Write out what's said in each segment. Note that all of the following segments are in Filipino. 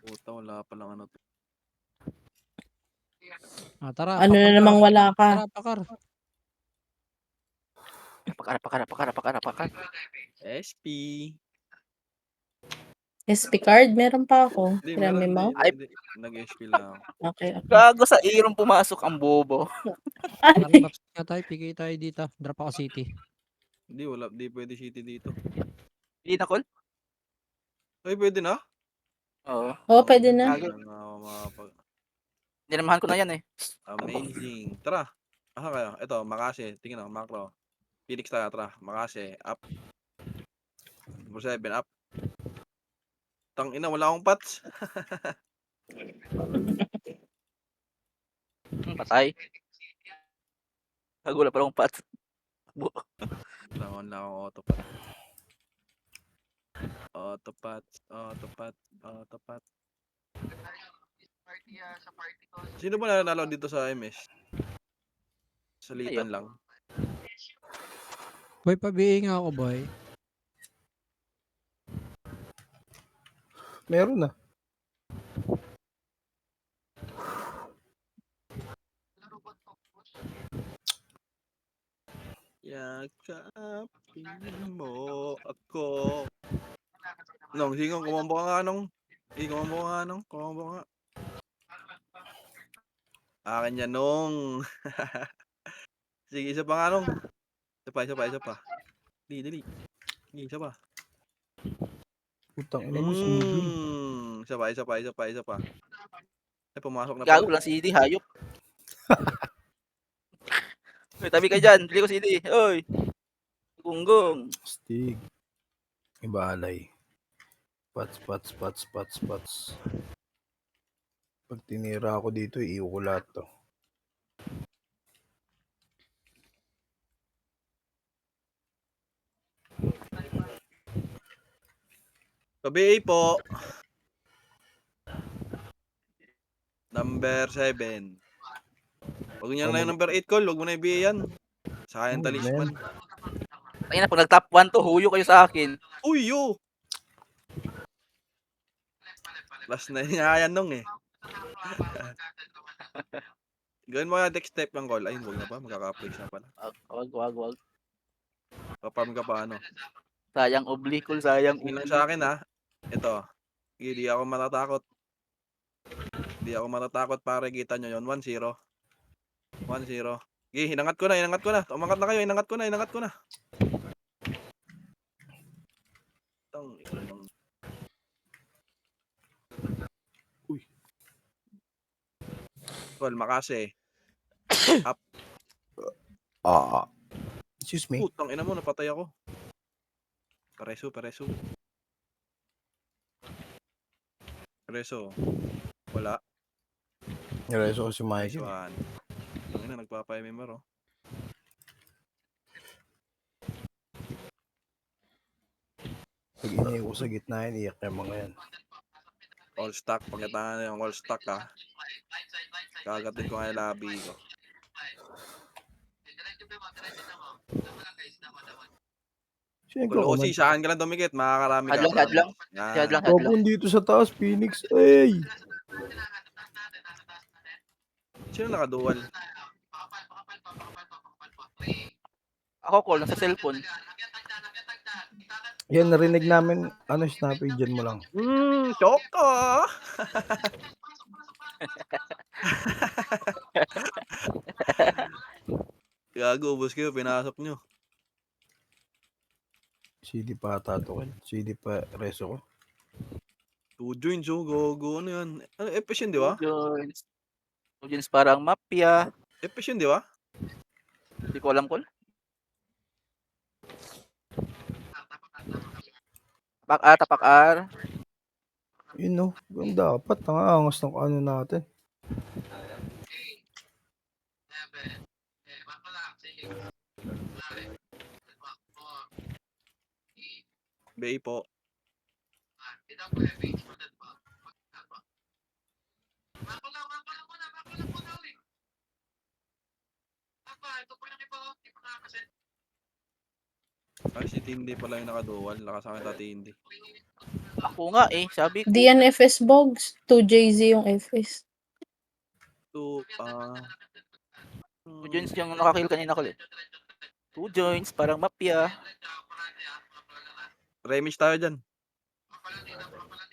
Puta, wala palang ano to. Tara, Ano na namang wala ka? Tara, pakar. Pakar. SP. SP card? Meron pa ako. Hindi, Hirami meron. mo? Hindi. Nag-SP lang ako. Okay. Gago sa Aeron pumasok ang bobo. Tara, maps nga tayo. PK tayo dito. Drop ako city. Hindi, wala. Hindi pwede city dito. Hindi na call? Ay, pwede na? Oo. Oo, pwede na. Hindi na ako makapag... Dinamahan ko na yan eh. Amazing. Tara. Asa kayo? Ito, Makase. Tingnan ako, macro. Phoenix tayo, tara. Makase, up. Number 7, up. Tang ina, wala akong pots. Patay. Kagula pa akong pat. Wala akong autopat. Autopat. Sino ba nanalo dito sa MS? Salitan lang. Boy, pabiing ako, boy. Meron na. Yakapin mo ako. Nong, sige, kumambo ka nga, Nong. Sige, kumambo ka nga, Nong. Kumambo ka nga. Akin yan, Nong. Sige, isa pa nga, Nong. Isa pa. Dali. Sige, isa pa. Putang ina mo, sinigil. Isa pa. Ay, pumasok na Gago pala. lang CD, hayop. Uy, tabi ka dyan. Bili ko CD. Uy. Gunggong. Stig. Ibalay. Pats. Pag tinira ako dito, iiw ko lahat to. Tabi po. Number 7. Huwag niya na yung number 8 call. Huwag mo na i-BA yan. Sayang talisman. Ayun na, pag nag-top 1 to, huyo kayo sa akin. Uy, yo! Last na nga yan, Nong eh. Gawin mo yung deck step ng call. Ayun, huwag na ba? Magkaka-place na pala. Wag. Paparm ka pa, ano? Sayang oblicol, sayang Tingnan sa akin, ha? Ito. Hindi ako matatakot. Para kita nyo yun. 1-0. Okay, hinangat ko na. Umangat na kayo, hinangat ko na. Uy. Call, Makase. Up. Excuse me. Putang ina mo, napatay ako. Pareso. Wala. Nireso ko si Nice Michael. one. Ang ina, nagpapay-member, oh. Pag iniiw ko sa gitna yan, iyak yung mga yan. All stack. Pagkatangan na yung all stack, ha. Kagatin ko nga yung labi ko. Siyempre, Kung saan ka lang dumikit, makakarami ka. Hadlang. Yan. Hadlang. Kapon dito sa taas, Phoenix. Ay! Sino nakadual? Ako call, nasa cellphone. Yan, narinig namin. Ano, snappy dyan mo lang. Choco! Gago, ubos kayo, pinasok nyo. CD pa tatukin. CD pa reso ko. 2 joints, oh, gogo. Ano yan? Ano, Epes yun, di ba? Joins parang mafia. Epes yun, di ba? Hindi ko alam call. Tapak R. Yun no. Yung dapat. Nangangas ng ano natin. Bay po. Ay, si Tindy pala yung nakadual. Lakas akin ta Tindy. Ako nga eh, sabi ko. Di yan FS Bogs. 2JZ yung FS. Two, 2 joints yung nakakill kanina ko eh. 2 joints, parang mafia. Remis tayo dyan.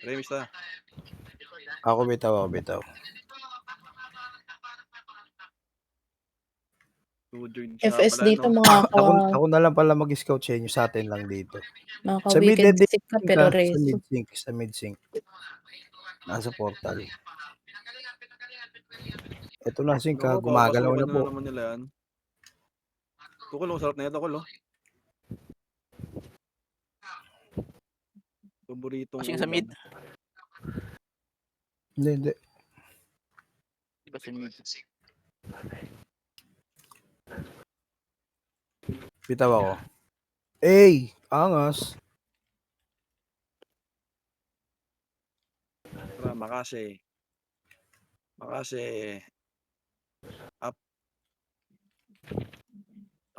Remis tayo. Ako bitaw. 2 joints nga FS pala, dito no? Ako na lang pala mag-scout sa inyo, sa atin lang dito. Sa mid Maka-weekend end stick ka pero sa reso. mid-sync, sa mid-sync. Nasa portal. Ito na sync, Ano, gumagalaw na papasukan po. naman nila yan. Tukol, masarap na ito, Kol, oh. Paboritong Kasi sa mid. Hindi. Diba sa mid? Bitaw ako. Angas. Tara, Makase. Up.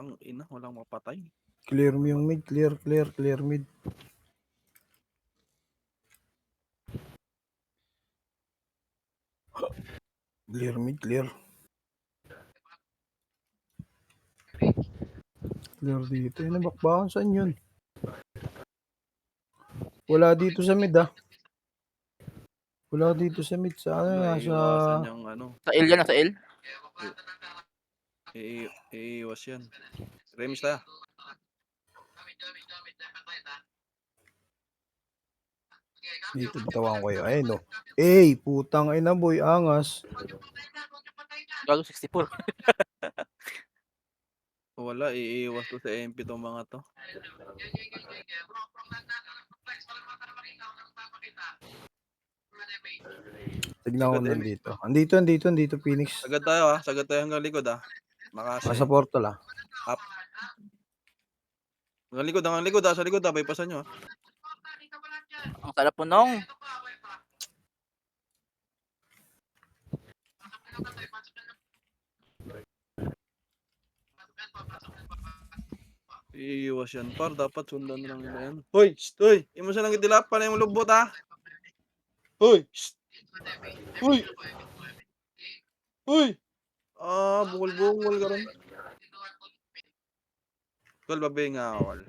Ang ina, walang mapatay. Clear mo yung mid, clear mid. Clear mid, clear. Clear dito. Bakbakan, saan yun? Wala dito sa mid, Wala dito sa mid. Sa ano, nasa... Iiwasan yung ano. Sa L yan, nasa L. Iiwas yan. Remis tayo. Dito bitawan ko kayo. Ayun, no. Putang ina, boy. Angas. Gago 64. Wala, iiwas to sa MP tong mga to. Tignan ko Sagad, nandito. Andito, Phoenix. Sagad tayo, Sagad tayo hanggang likod, Makase. Nasa portal, Up. Hanggang likod, Sa likod, bypassan nyo, Ang sarap po nung. Iiwas yan, par. Dapat sundan lang nila yan. Hoy! Hoy! Imo siya lang itilap. Panay mo lubot, Hoy! Hoy! Hoy! Bungol ka rin. Kol, babay nga ako, Kol.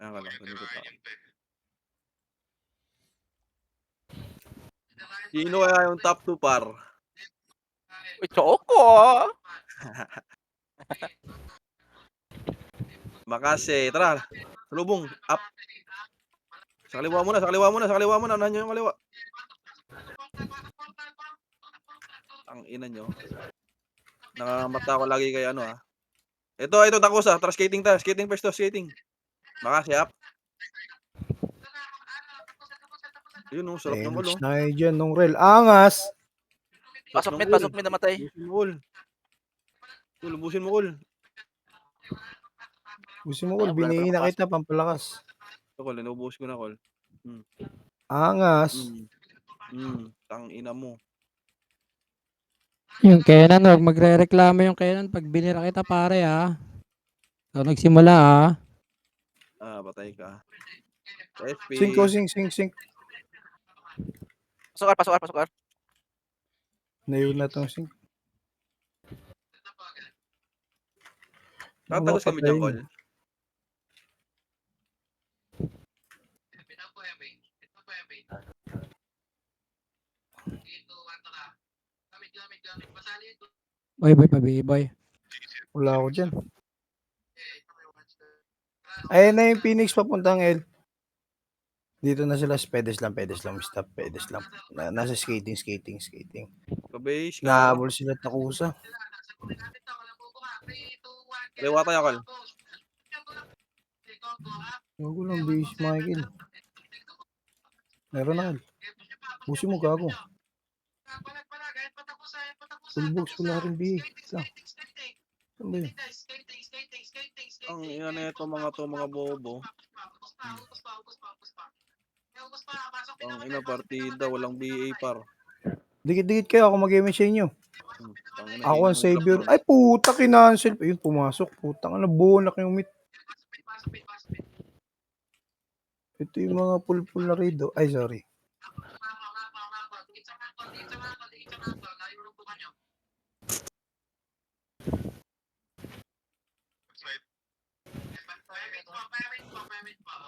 Ayan ka lang, panikot ako. Sino kaya yung top 2, par? Uy, Choco! Makase, tara. Salubong, up. Sa kaliwa muna. Unahan nyo yung kaliwa. Ang ina nyo. Nakamata ko lagi kay Ito, Takusa. Tara, skating tayo. Skating first to, skating. Makase, up. Yun, sarap ng ulo. Na kayo dyan, nung rel. Angas! Pasok mid, namatay. Lubusin mo, Kol. Gusto mo, Kol, binihin na kita, pampalakas. Ito, Kol, inubos ko na, Kol. Angas. Tang ina mo. Yung Kenan, huwag magre-reklamo yung Kenan pag binira kita pare Ikaw nagsimula Patay ka. SP. Sync. Pasok. Nayon na tong sync. Tatagos kami dyan, Kol. Boy, boy. Wala ako dyan. Ayan na yung Phoenix papuntang L. Dito na sila. Pedes lang. Stop. Nasa skating. Kabase ka. Nahabol sila Takusa. Lewa tayo, Kol. Gago lang, base Michael. Meron na, Kol. Busi mo, gago. Full box, wala rin BA. Saan ba yun? Ang ina na ito, mga bobo. Ang ina, partida, walang BA, par. Dikit-dikit kayo, ako mag-game sa inyo. Tangina, Ako ang hinang savior. drop, Ay, puta, kinancel. Ayun, pumasok. Putang, buonak yung meet. Ito yung mga pulpul na raid, oh. Ay, sorry.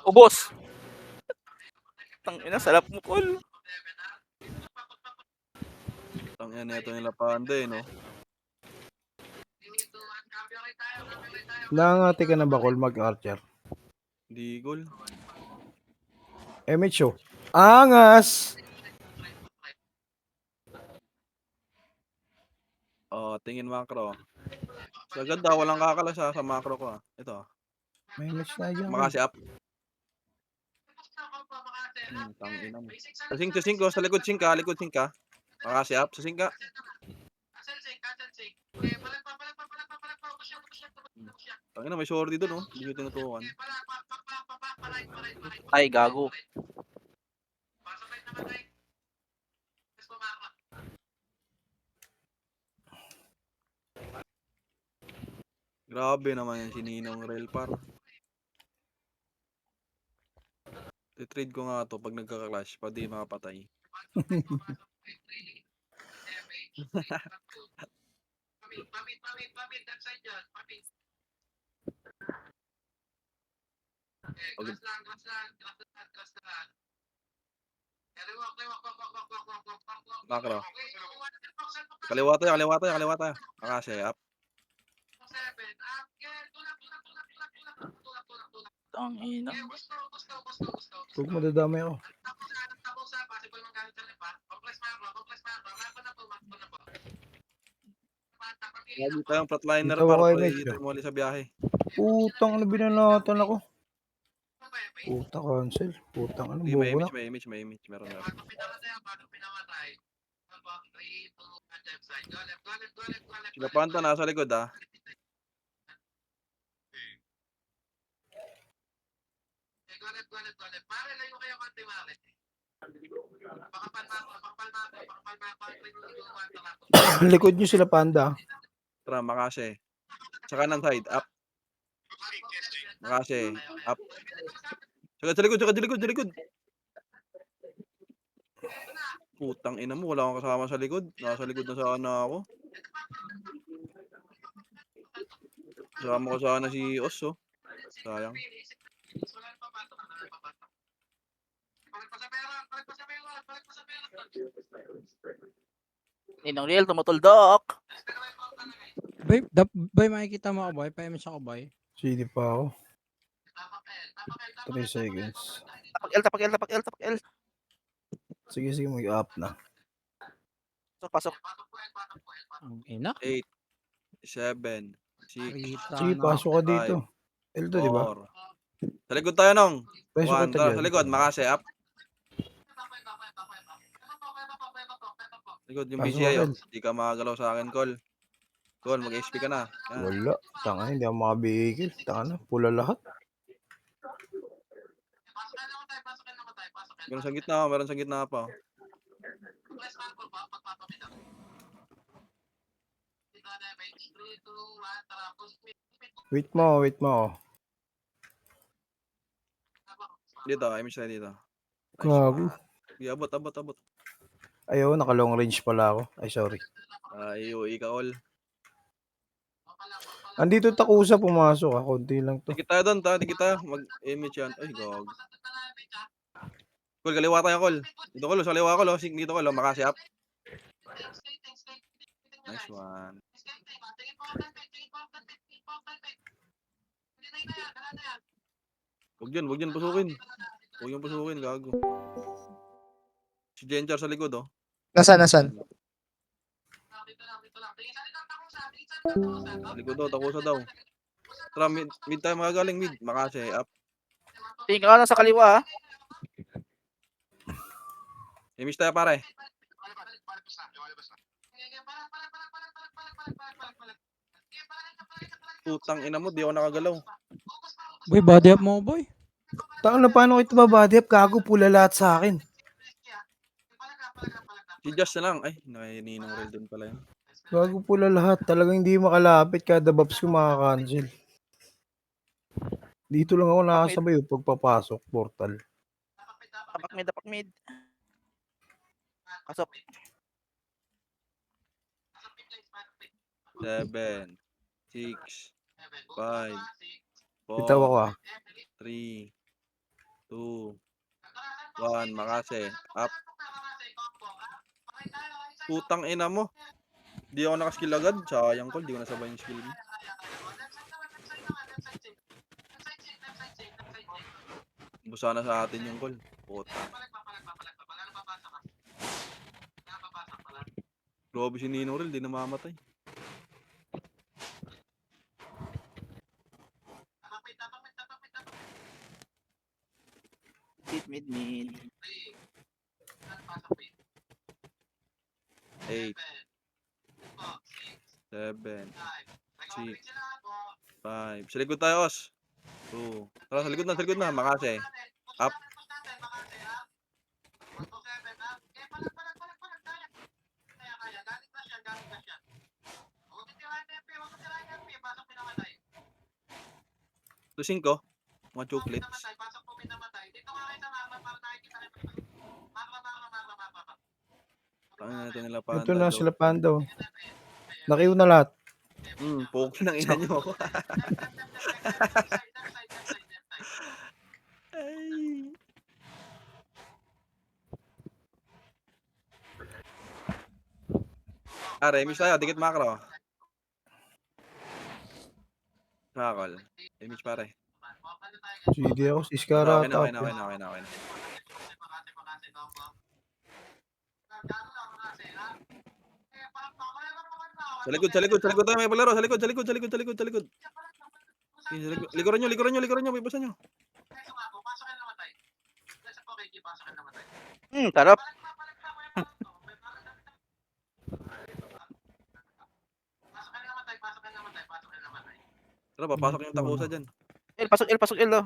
Ubos. Tangina, salap mo, Col. Tangina nito nila Panda eh, no? Nangangati ka na ba, Col, mag-archer? Di gol. MH, oh. Angas! Oh, tingin macro. Sa ganda, walang kakala sa macro ko. Ito. May MH na dyan. Makasi up. Tangina mo. Sa 5, sa likod 5, likod 5. Makasi up, sa 5. Tangina, may shorty doon, oh. Hindi ko tinutukan. Ay, gago. Grabe naman yan si Ninong Rail par. Titrade ko nga to pag nagka-clash pa di makapatay. Okay. Macro. Kaliwa tayo. Makasi up. Tangina. Huwag madadamay ako. Lagi tayong flatliner Dito par. ako, Pre, MH, dito mo sa biyahe. Putang, ano binanatan ako? Puta, cancel. Putang, ano, Hindi, bobo na. may image. Meron. Sila Panda nasa likod, ah. Likod nyo sila, Panda. Tara, Makasi. Sa kanan side, up. Makasi, up. Sa likod. Putang ina mo, wala akong kasama sa likod. Nasa likod na sana ako. Kasama ko sana si Os, oh. Sayang. Ninong Riel, tumutuldok. Boy, makikita mo ako, boy. Pa-image ako, boy. CD pa ako. 3 seconds. Tapak L. Sige, mag-up na. Pasok. Ang ina. 8, 7, 6, Rita Sige, na. pasok ka dito. L2, di ba? 4. Sa likod tayo, Nong. Pasok 1, ka tara, dyan. sa likod, Makasi, up. Likod yung Pasok BCI, ka, oh. Di ka makagalaw sa akin, Col. Col, mag-HP ka na. Yan. Wala. Tanga, hindi ako makabihikil. Tanga na, pula lahat. Meron sa gitna pa. Oh. Wait mo. Dito, image tayo dito. Gago. Yeah, abot. Ayaw, naka-long range pala ako. Ay, sorry. Iuwi ka, all. Andito Takusa, pumasok ah. Konti lang to. Dikit tayo doon, dikit tayo. Mag-image yan. Ay, gag. Col, kaliwa tayo, Col. Dito, Col, sa kaliwa, Col. Dito, Col, Makasi, up. Nice one. Huwag yan pasukin. Huwag yan pasukin, gago. Si Genjar sa likod, oh. Nasaan? Sa likod daw, Takusa daw. Tara, mid tayo magagaling, mid. Makasi, up. Tingin ka na sa kaliwa, ha? Image tayo, pare. Putang ina mo, di ako nakagalaw. Boy, body up mo, boy. Tanga na, paano kita babody up? Gago, pula lahat sa akin. Si Josh na lang. Ay, nakaninong rail din pala yun. Gago, pula lahat. Talagang hindi makalapit. Kada babs ko makakancel. Dito lang ako nakasabay yung pagpapasok, portal. mid. Pasok. 7, 6, 5, Bitaw 4, ako ah. 3, 2, 1. Makase. Up. Putang ina mo. Di ako nakaskill agad. Sayang ko. Di ko nasabay yung skill mo. Busa na sa atin yung call. Puta. Grabe si Ninorel. Di namamatay. Mid, mid. 8, 7, 6, 5. Sa likod tayo, Os. 2. Tara, sa likod na. Makase. Up. To 5. Mga chocolates. Tangin na ito nila Panda. Ito na Joke. sila Panda. oh. Nakiw na lahat. Pogi ng ina nyo ako. Ay. Remis tayo. Dikit macro. Nakakal. Remis pare. Sige ako, si Skara Okay na. top. Sa likod tayo may palaro. Sa likod. Likuran nyo, may basa nyo. Tarap. Tara, papasok yung takusa dyan. Pasok L, oh.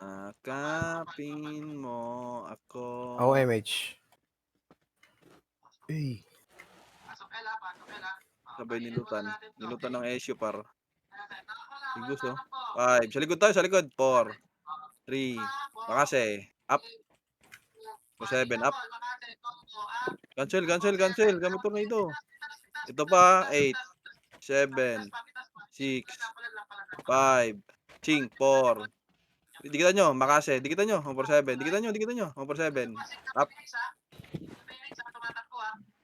Akapin mo ako. Ako MH. Hey. Sabay nilutan. Nilutan ng SU par. Sigus, oh. 5. Sa likod tayo, 4, 3. Makase. Up. 7. Up. Cancel. Gamit tornado. Ito pa. 8, 7, 6, 5, 4. Dikitan nyo. Makase. Dikitan nyo. 7. Dikitan nyo. 7. Up.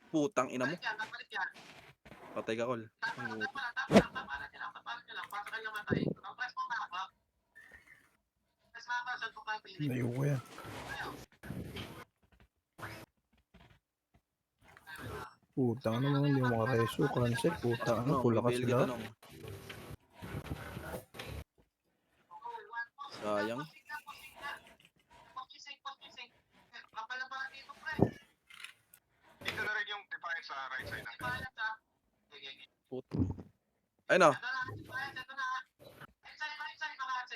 Putang ina mo. Patay ka, Kol. Layo ko yan. Putang ano naman, hindi mo makareso. Cancel. Putang ano, pula ka may sila. tanong. Sayang. Ay no.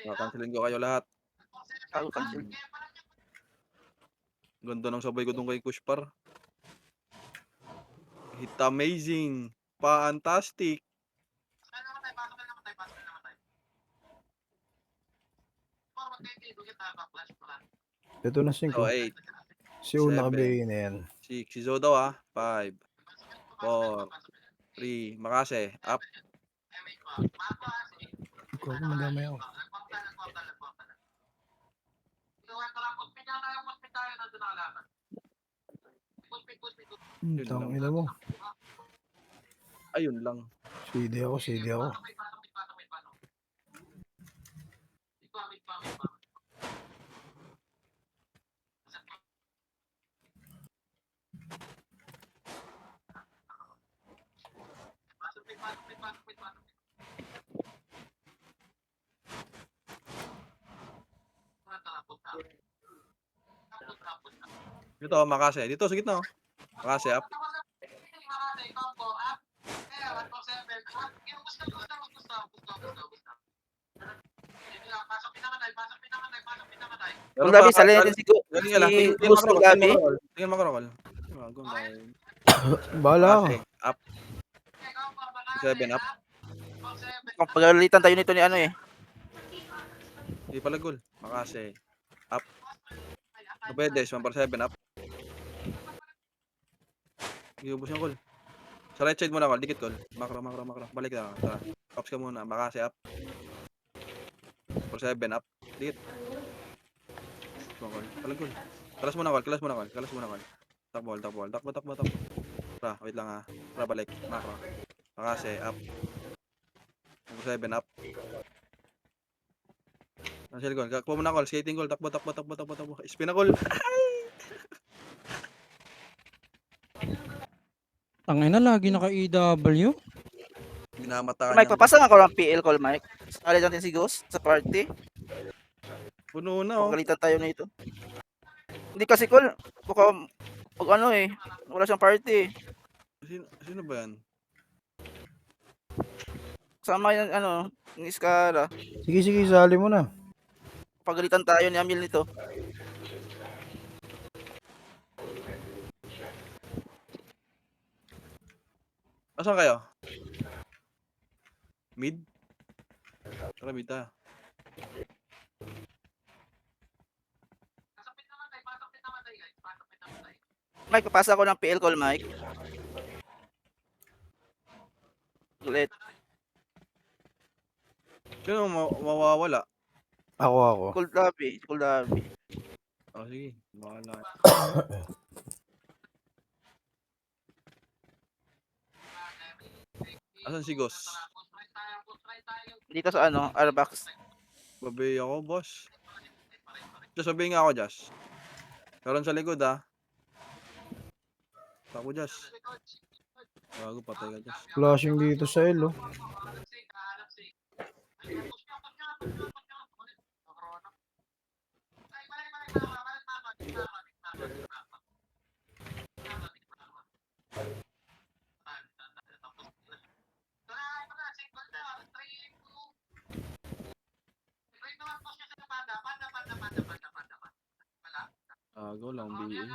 Kakansilin ko kayo lahat. Ako, cancel. Ganda ng sabay ko dun kay Kushpar. Hit amazing. Fantastic. Ito na 5. So, 8, Si Una 7. kabigay na yan. 6. Si Zoe daw 5, 4, 3. Makase. Up. Ikaw ko madamay ako. Tangina mo. Ayun lang. CD ako. Dito, Makase. Dito, sa gitna. Makase, up. Kung Gabi, salin natin si Ghost kung Gabi. Tingnan mo, Karol. Bahala ka. Makase, up. 7, up. Kung pagalitan tayo nito ni ano eh. Di pala goal. Makase. Up. Papedes, 147 up. Iubos yung goal. Sa right side muna, Col. Dikit, Col. Makro. Balik na. Tara. Ops ka muna. Makase up. 47 up. Dikit. Come on, Col. Palag, Col. Kalas muna, Col. Takbo. Tara, wait lang ha. Tara, balik. Makro. Makase up. 47 up. Cancel goal. Kakbo muna, Col. Skating goal. Takbo. Spin na, Col. Tangina, lagi naka-EW. Ginamata ka Mike, niyang papasa nga ko ng PL call, Mike. Sali natin si Ghost sa party. puno na, oh. Pagalitan tayo nito. Hindi kasi call. Baka, pag ano eh. Wala siyang party. Sino ba yan? Sama yung ano, yung Iskara. Sige, sali mo na. Pagalitan tayo ni Amil nito. Asan kayo? Mid? Tara, mid tayo. Mike, papasa ko ng PL call, Mike. Ulit. Sino mawawala? Ako. Cold lobby. Oh, sige. Bahala. Asan si Ghost? Dito sa ano, Arbax. Babay ako, boss. Just sabihin nga ako, Josh. Karon sa likod, ha. Tako, Josh. Bago, patay ka, Josh. Flashing dito sa L, oh. Agaw lang, BA.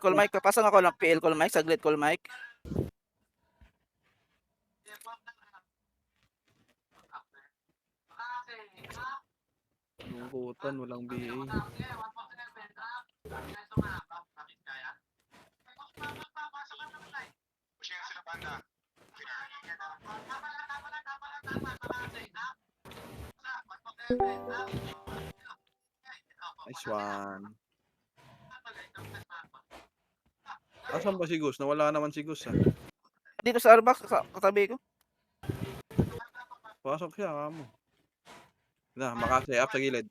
Call Mike. Papasa nga ko ng PL call, Mike. Saglit call, Mike. Lungkutan, walang BA. Nice one. Asan ba si Gus? Nawala naman si Gus, ha. Dito sa Arbax, katabi ko. Pasok siya, kamo. Na, makase, up sa gilid.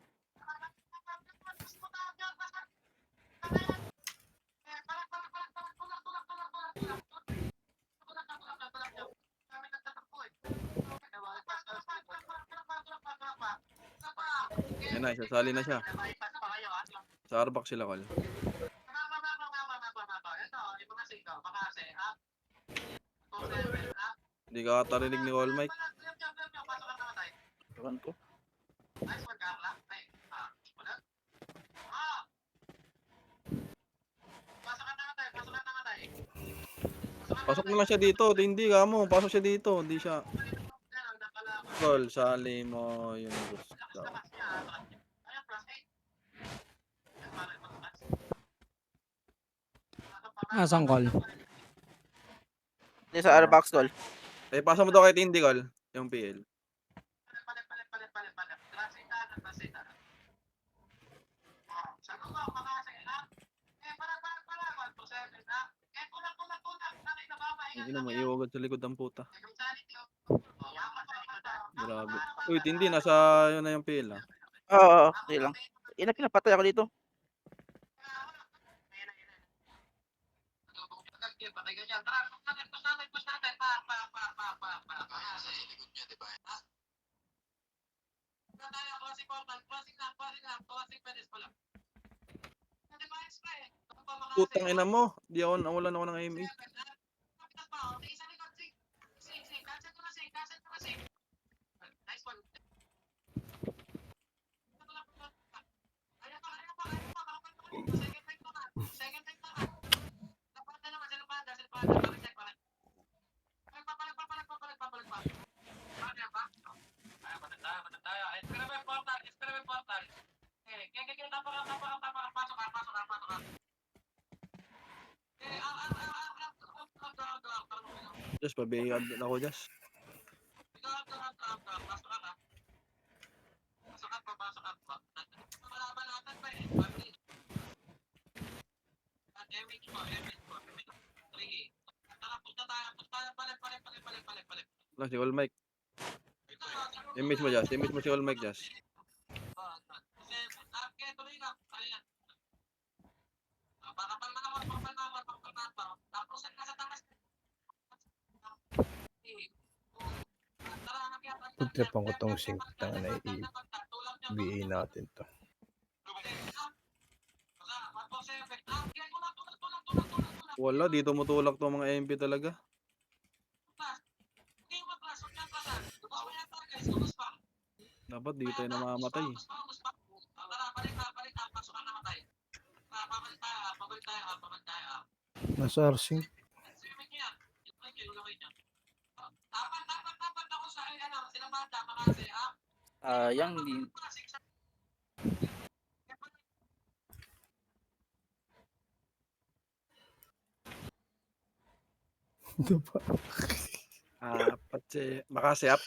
Yan na, sasali na siya. Sa Arbak sila, Col. Hindi ka katarinig ni Col Mike. Ewan ko. Pasok na lang siya dito. Hindi ka mo. Pasok siya dito. Hindi siya. Col, sali mo yung gusto. Asan call? Dito sa Arbax call. Eh, pasa mo daw kay Tindy, Col. Yung PL. Hindi na maiwagad sa likod ng puta. Grabe. Uy, Tindy, nasa yun na yung PL, ha. Oo, okay lang. Pinapatay ako dito. Putang ina mo. Di ako, nawalan ako ng aim. Just pabihag ako, Just. Wala si All Mike. Image mo, Just. Image mo si All Mike, Just. Pagtripan ko tong sync. Tanga na i-BA natin to. Wala, di tumutulak to mga MP talaga. Dapat di tayo namamatay. Nasa R-Sync. Yang di Ito pa. Apat si Makasi up.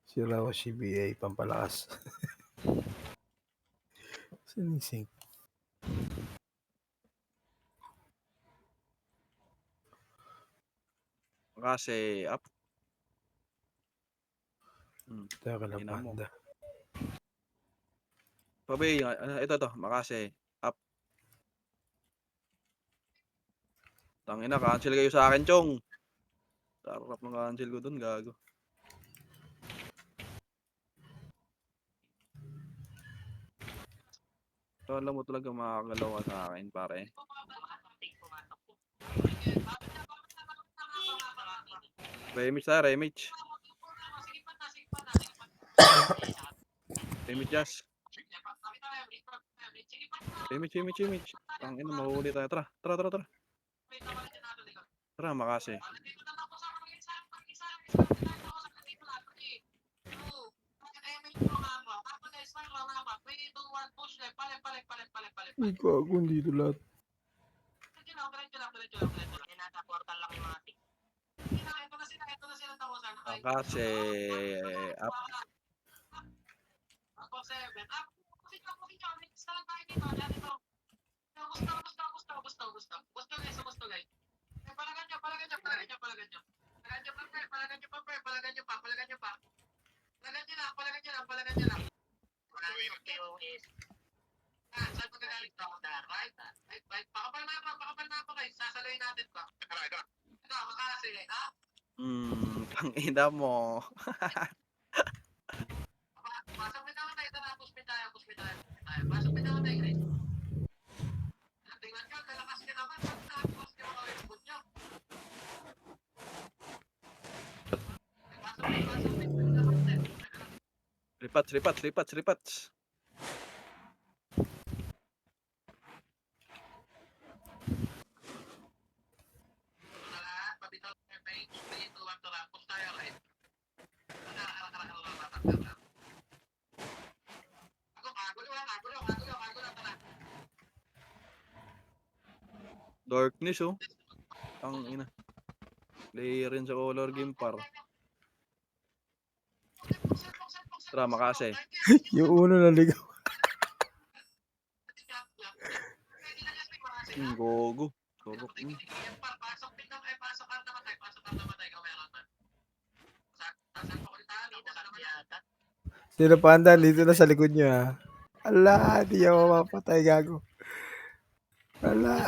Sila ko si BA pampalakas. Saan yung sync? Makasi up. Teka lang, Ina mo. panda. Pabi, ito to, Makasi up. Tangina, cancel kayo sa akin, Chong. Sarap ng cancel ko dun, gago. Alam mo talaga makakagalaw ka sa akin, pare. Remage tayo, remage. Remage, Just. Remage. Tangina, mahuli tayo. Tara. Tara, Makasi. Ay, gago, dito lahat. Makasi up. Tangina mo. Ripats. Darkness, oh. Tangina. Player rin sa color game par. Tara, Makasi. Yung uno naligaw. Gogo. Turok. Sino panda, dito na sa likod nyo ha. Ala, di ako mapapatay, gago. Ala.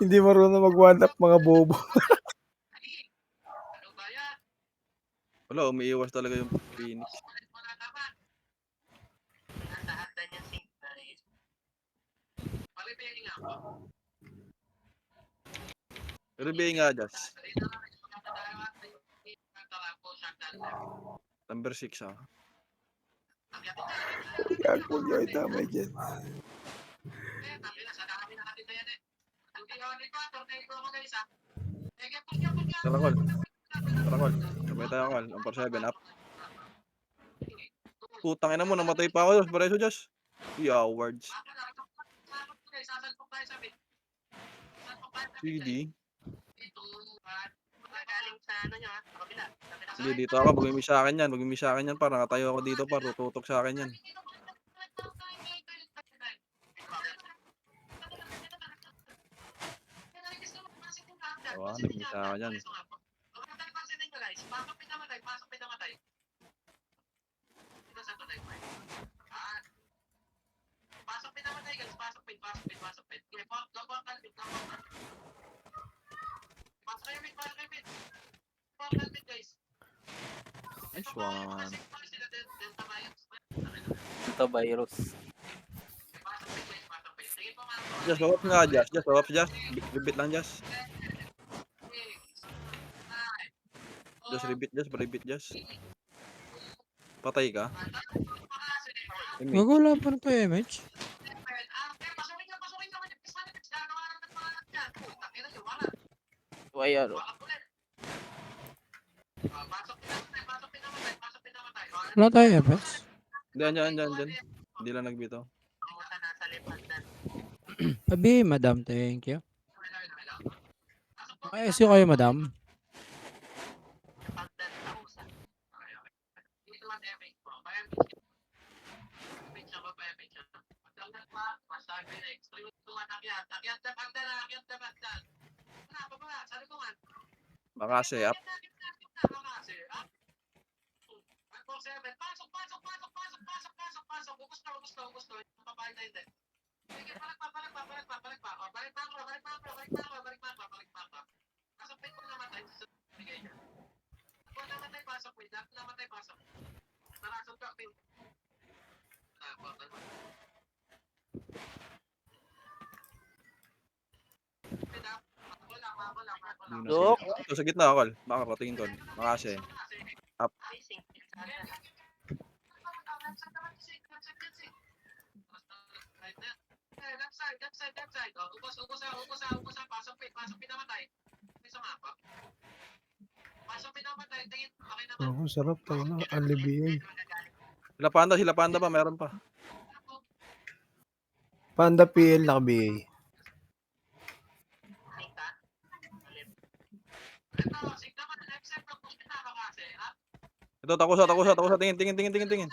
Hindi marunong mag-one up mga bobo. Wala, umiiwas talaga yung Phoenix. Rebay nga, Just. Number 6, ah. Gago, gawin damay dyan. Tarakol. Sabay tayo, Kal. Ang par 7 up. Putang ina mo, namatay pa ako. Pareso, Just. Awards. CD. Galing sa ano nyo ha, sa kabila. Hindi, dito ako. Mag-miss sa akin yan. Mag-miss sa akin yan, par. Nakatayo ako dito, par. Tututok sa akin yan. Diba? Nag-miss sa akin yan. Nice one. Ito virus. Just, bawap nga, Just. Just, bawap, Just. Repeat lang, Just. Just, repeat, Just. Repeat, Just. Patay ka? Image. Gago, wala pa na to image. Wire. Wala tayo FS. Diyan. Hindi lang nagbito. Pabi, madam. Thank you. Okay, SU kayo, madam. Makase, up. Dok. Ito, sa gitna, Kol. Baka tingin ko. Makase. Up. Oh, sarap tayo na. Alibiyay. Sila panda pa. Meron pa. Panda PL nakabigay. Ito, takusa. Tingin.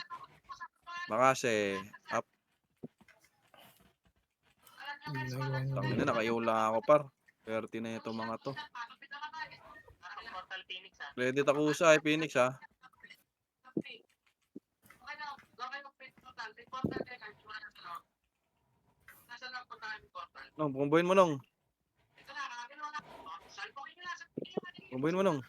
Makase. Up. Tangin na, nakayula ako, par. Perti na itong mga to. Ready takusa, Phoenix, ha. Nong, bumbuhin mo, Nong. Bumbuhin mo, Nong.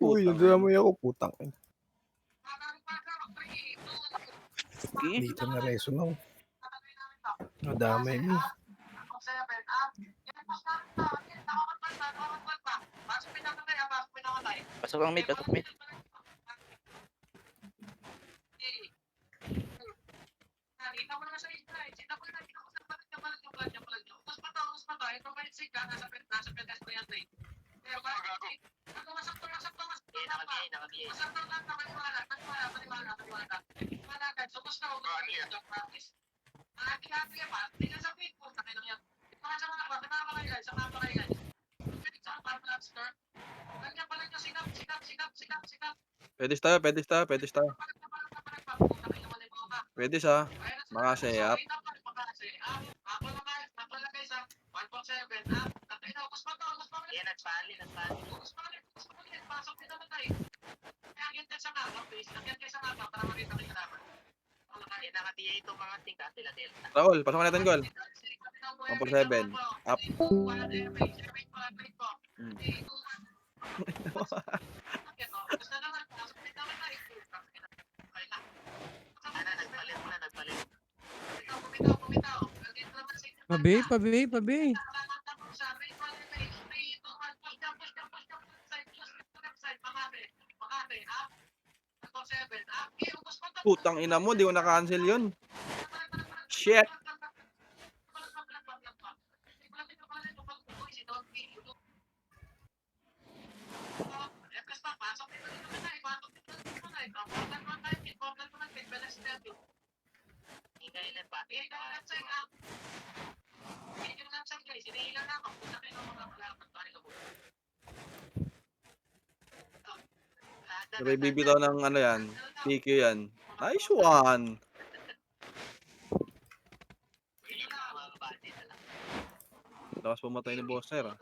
Uy, nadalamoy ako, putang. Dito na reso lang. Nadamay mo. Pasok ang mid. Pwede tayo. Pwede sa. Makase, up. Raul, pasok natin, Gol. 147. Up. Pabi. Putang ina mo, di ko na-cancel yun. Shit. Sabay bibitaw ng ano yan, PQ yan. Nice one! Lakas pumatay ni Bosser, ah.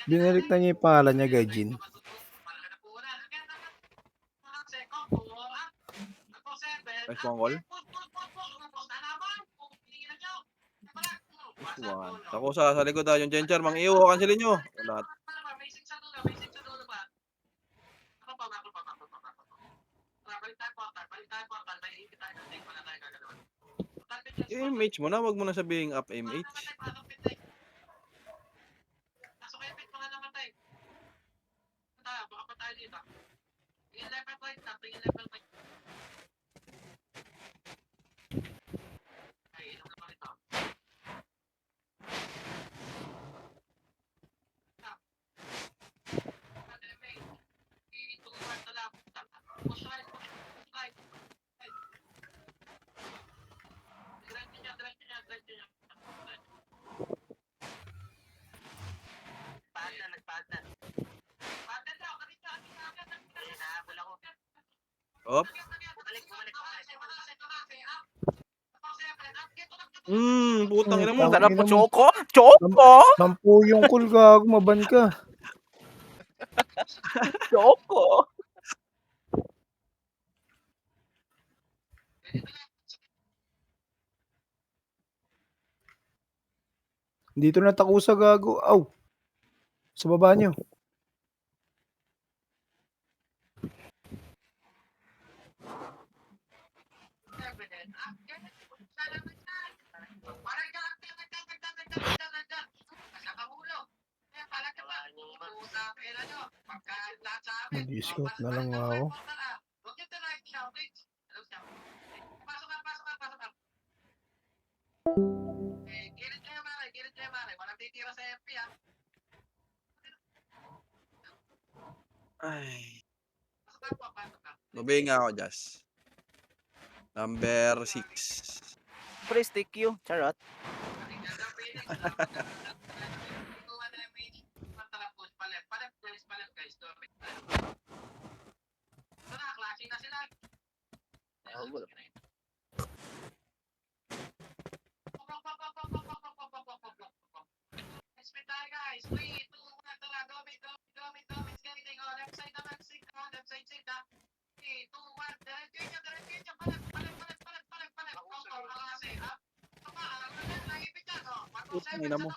Binalik na niya yung pangalan niya, Gaijin. Nice one call. Nice one. Ako sa likod, yung Genchar, mang-iwo, cancelin nyo. Wala. MH mo na, wag mo na sabihing up MH. Op. Putang ina mo. Sarap po, Choco! Choco! 10 yung cool, gago, maban ka. Choco! Dito na takusa, gago. Aw! Sa baba niyo. Mag-scout na lang ako. Ay. Babayin nga ako, Jazz. Number 6. Please take you. Charot. Putang ina mo.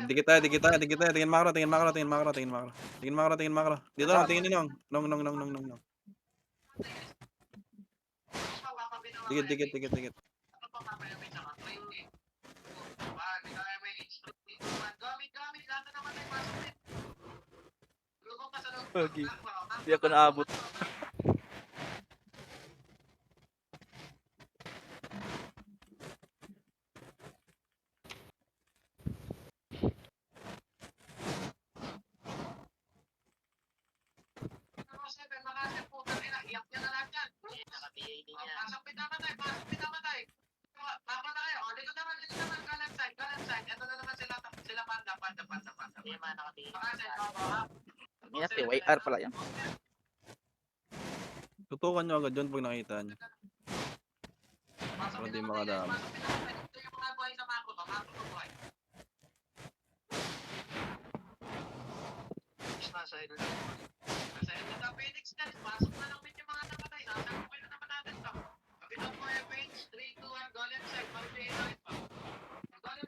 Dikit tayo. Tingin makro. Tingin makro. Dito lang, tingin ninong. Nong. Dikit. Okay. Hindi ako naabot. Yan, TYR pala yan. Tutukan nyo agad yun pag nakita nyo. Para di makadami.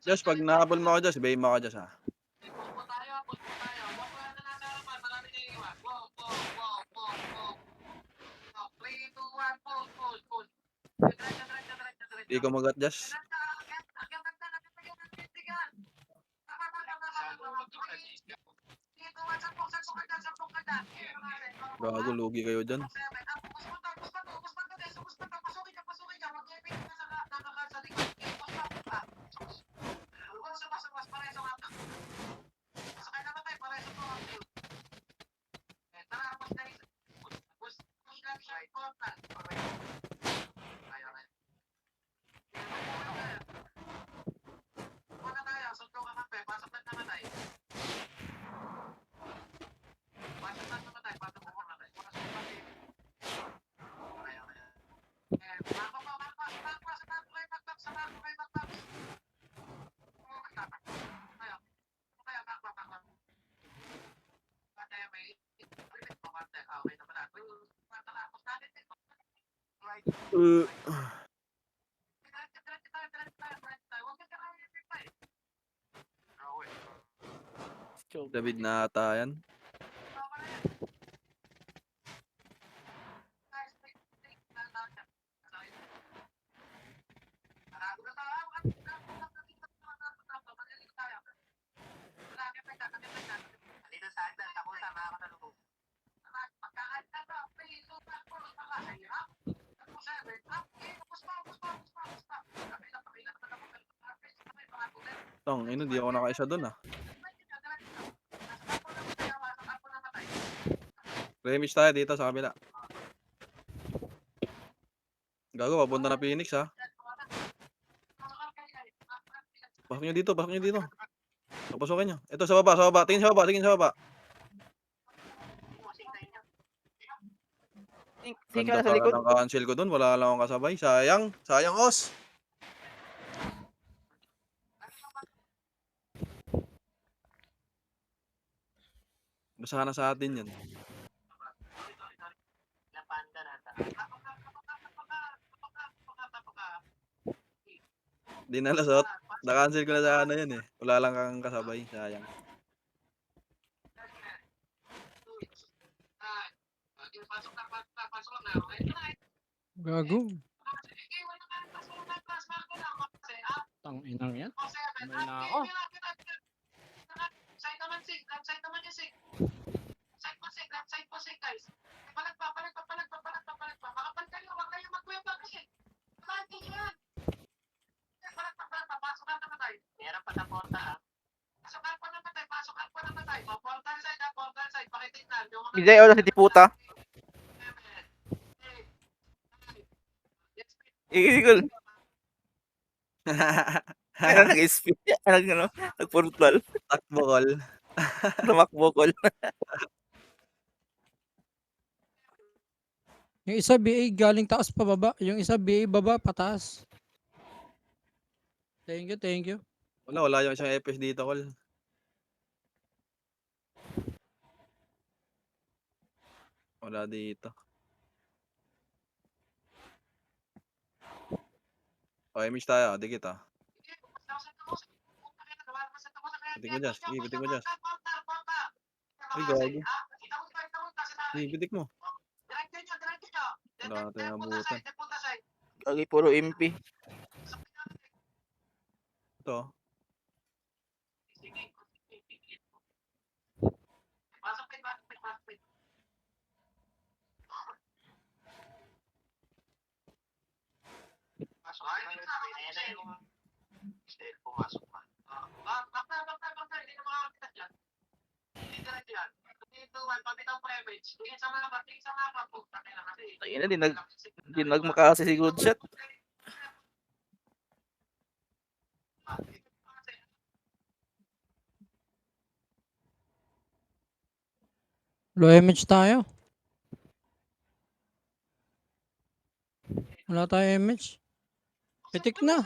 Just pag nahabol mo ako, Just, bayin mo ako, Just, ha. Hindi ko magat, Just. Bago, lugi kayo dyan. Uh, David na ata yan. Tong, hindi ako nakaisa doon ah. Remis tayo dito sa kabila. Gago, papunta na Phoenix ha. Pasok nyo dito, pasok nyo dito. Papasokin nyo. Ito sa baba, sa baba. Tingin sa baba, tingin sa baba. Tingin ka Ganda na sa likod. ng cancel ko doon, wala lang akong kasabay. Sayang, sayang os. Basta na sa atin yan. Di na lasot. Na-cancel ko na sa ano yan eh. Wala lang kang kasabay. Sayang. Gago. Tang inang yan. May na ako. Hindi, wala si Tiputa. Igigol. Ano nag-spin? Ano, nag-portal. Takbo call. Tumakbo call. Yung isa BA galing taas pa baba. Yung isa BA baba pataas. Thank you, thank you. Wala yung isang FS dito call. Wala dito. Okay, miss tayo. Dikit ah. Bitik mo dyan. Sige, bitik mo dyan. Ay, gago. Sige, bitik mo. Wala natin nabutan. Gagi, puro MP. Ito. Ayun na, di nagmakasi si good shot. Low image tayo. Wala tayo image. Pitik na.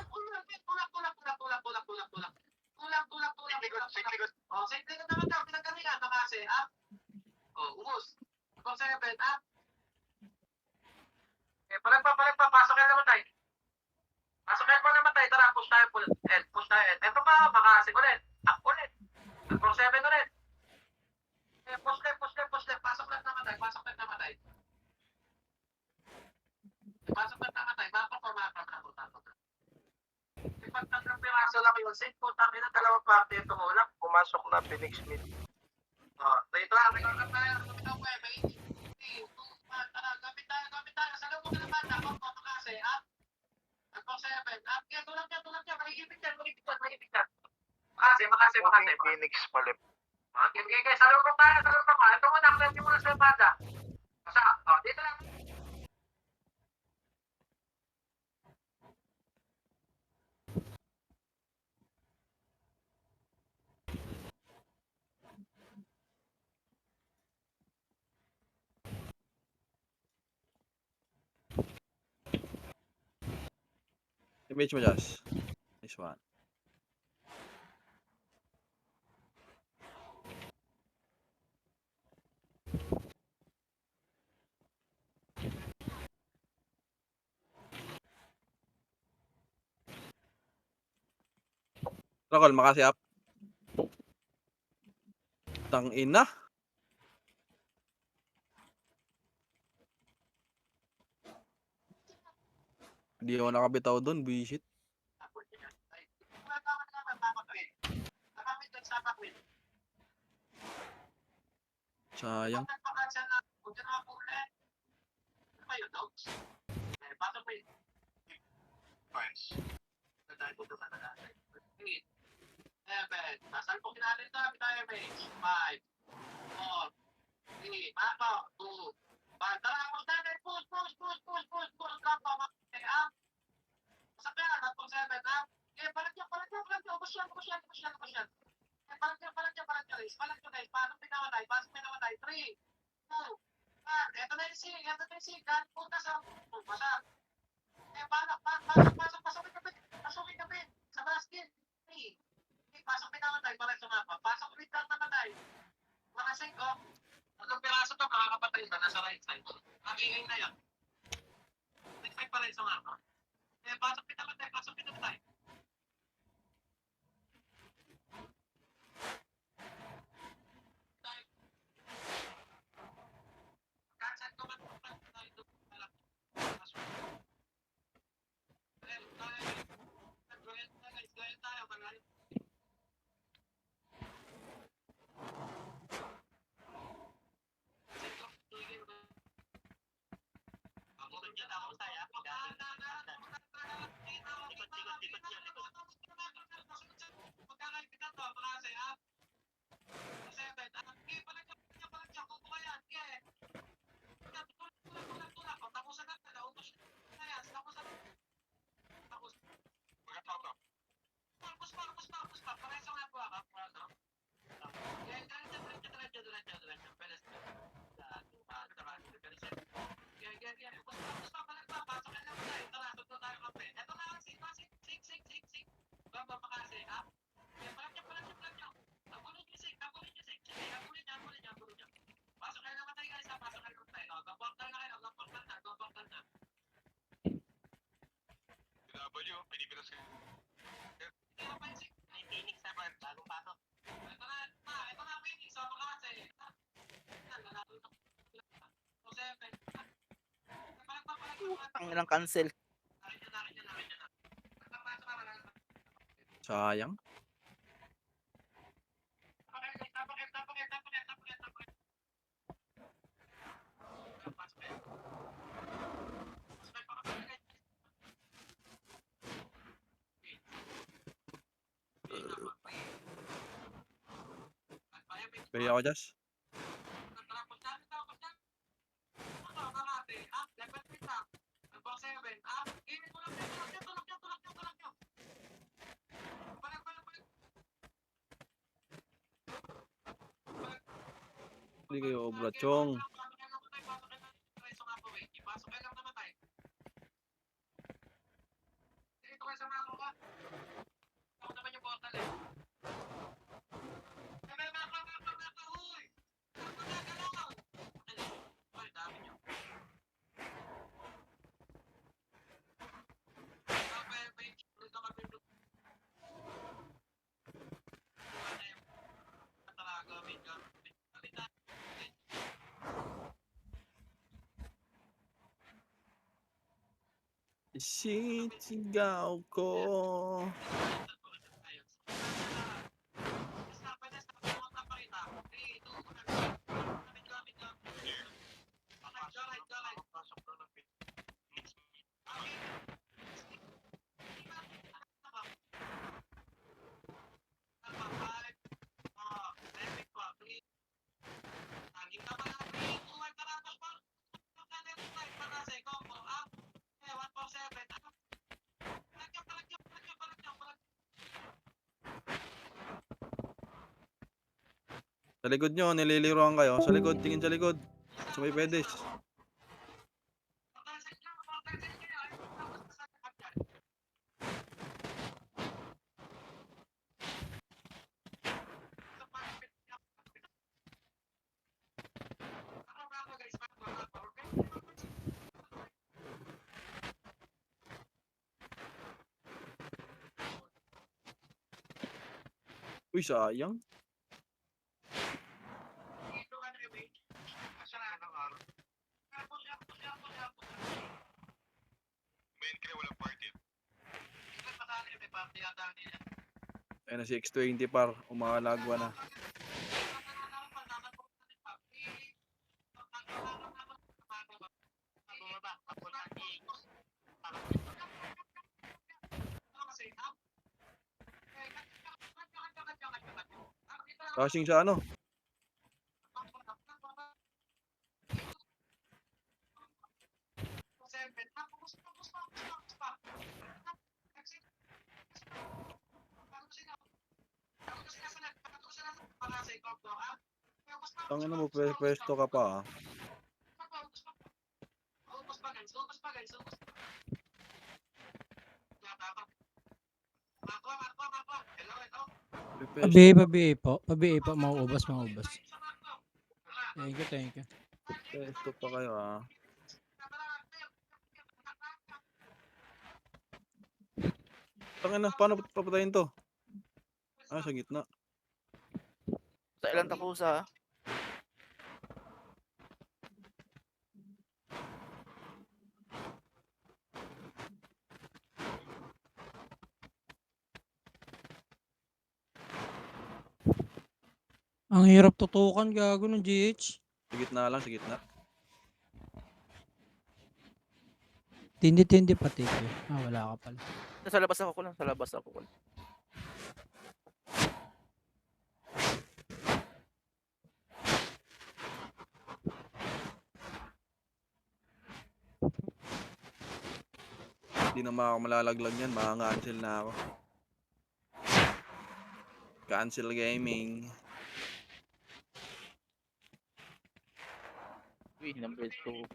Pumasok na Phoenix Mid. Phoenix palip. Image mo, Josh. Nice one. Rakol, Makasi up. Tangina. Hindi ako nakabitaw doon, buisit. Sayang. Ang ilang cancel. Sayang. Pwede ako, Josh. Hindi kayo obra, chong. Isisigaw ko. Sa likod nyo, nililiroan kayo. Sa likod, tingin sa likod. Sa may pedes. Uy, sayang. Ayan na si X20 par, umakalagwa na. Rushing sa ano? Tangina mo, pwesto ka pa ah. Pwesto Pabi po, mauubos. Thank you. Pwesto pa kayo ah. Tangina, paano papatayin to? Ah, sa gitna. Sa ilang takusa. Ang hirap tutukan, gago ng GH. Sa gitna lang, sa gitna. Tindi pati ko. Wala ka pala. Sa labas ako kulang. Sa labas ako kulang. Hindi na ako malalaglag yan, cancel na ako. Cancel gaming. Uy, number 2.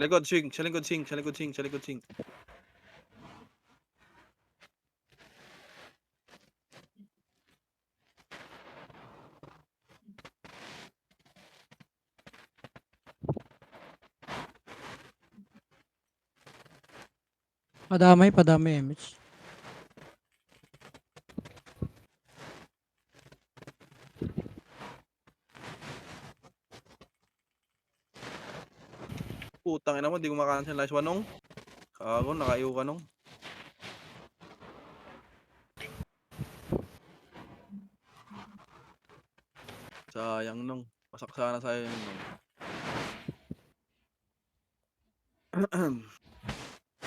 Likod, swing. Sa likod, swing. Padamay, MH. Putang ina mo, di ko makancel. Nice one, nung. Kago, nakaiw ka nung. Sayang nung. Pasak sana sa'yo yun nung.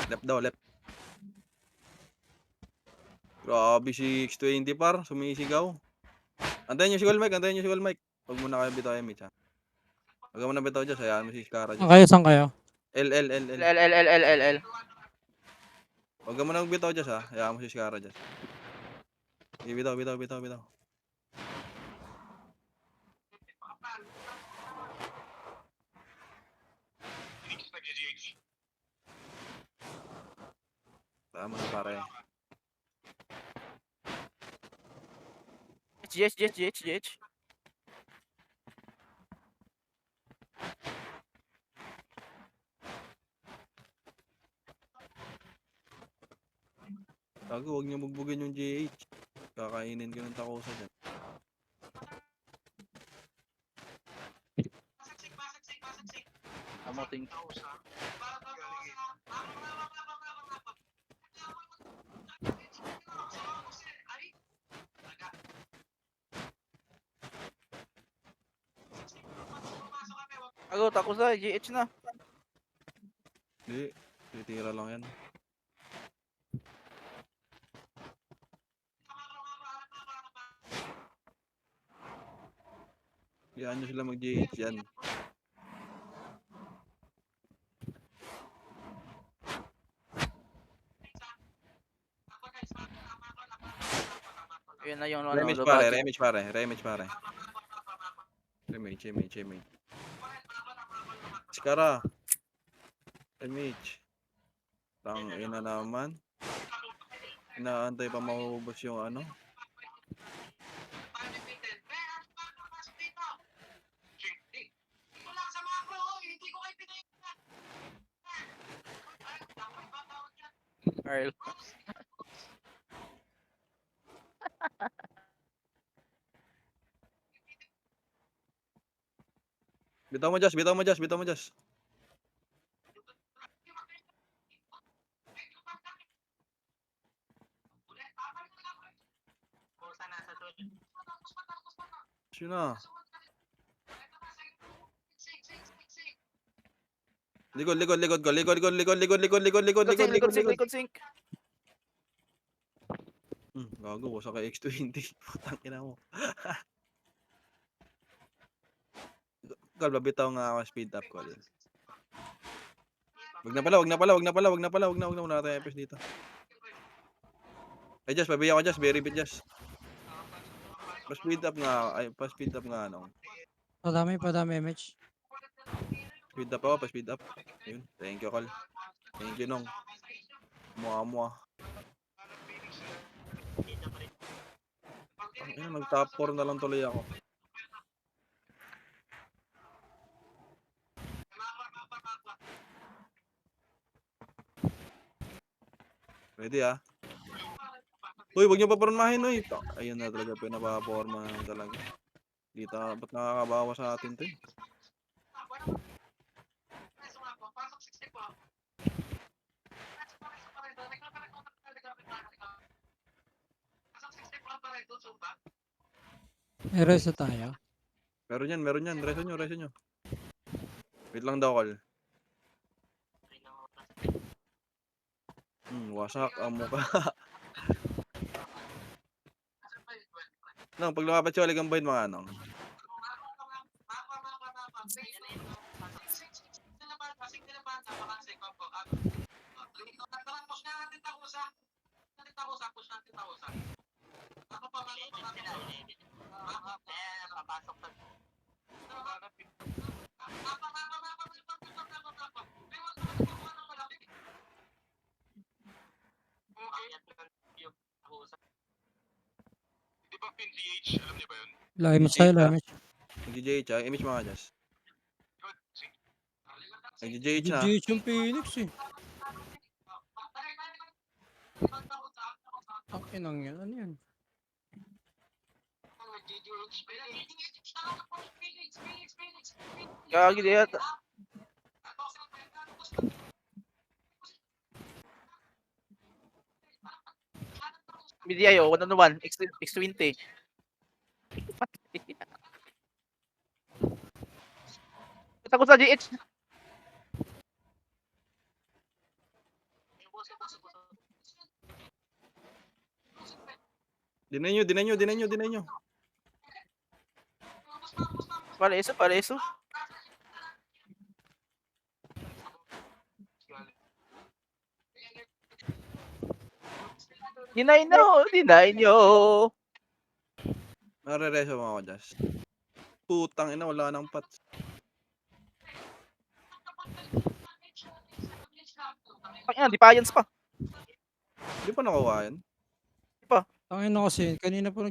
Left daw, left. Grabe si X20 par, sumisigaw. Antayin niyo si Wall Mike. Huwag muna kayo bitaw Mitch ha. Huwag mo na bitaw dyan, sayaan mo si Skara dyan. Saan kayo? L. L. Huwag mo na magbitaw dyan ha, hayaan mo si Skara dyan. Bitaw. Tama na pare. GH. Gago, huwag niyo bugbugin yung GH. Kakainin ko ng takusa dyan. Amoting. Ako, takusa. GH na. Hindi, titira lang yan. Hayaan nyo sila mag-GH yan. Yun na yung Remage pare. Remage. Skara. Remage. Tang ina naman. Inaantay pa maubos yung ano. Earl. Bitaw mo, Josh. Bitaw mo, Josh. Bitaw mo, Josh. Yun na. Likod ko. Likod, Sink. Gago, wasa kay X20. Putang ina mo. Kal, babitaw nga ako speed up call. Wag na pala. Wala tayong FPS dito. Ay, Josh, pabiya ko, Josh. Very bit, Josh. Pa-speed up nga, ano. Padami, Mitch. Speed up ako, pa-speed up. Ayun, thank you, Kal. Thank you, Nong. Mua. Ayun, mag-top 4 na lang tuloy ako. Ready, ah. Uy, wag niyo papormahin, uy. Ayun na talaga, pinapaporma na talaga. Ba't nakakabawa sa atin to, eh? May reso tayo. Meron yan. Reso nyo. Wait lang daw, Kal. Wasak ang mukha. Nang, pag lumapit siya, walang gambayin mga anong. Lahi Mitch tayo, lahi Mitch. Nag-JH, ah. Image mga Josh. Nag-JH na. GGH yung Phoenix eh. Ang inang yan. Ano yan? Gagi di yata. Midiayo, 1-on-1, X20. Kita ko sa GH. Dinay nyo. Pareso. Deny nyo. Nare-reso mga ako, Josh. Putang ina, wala nang pats. Defiance pa. Di pa nakuha yan? Tangin na kasi. Kanina pa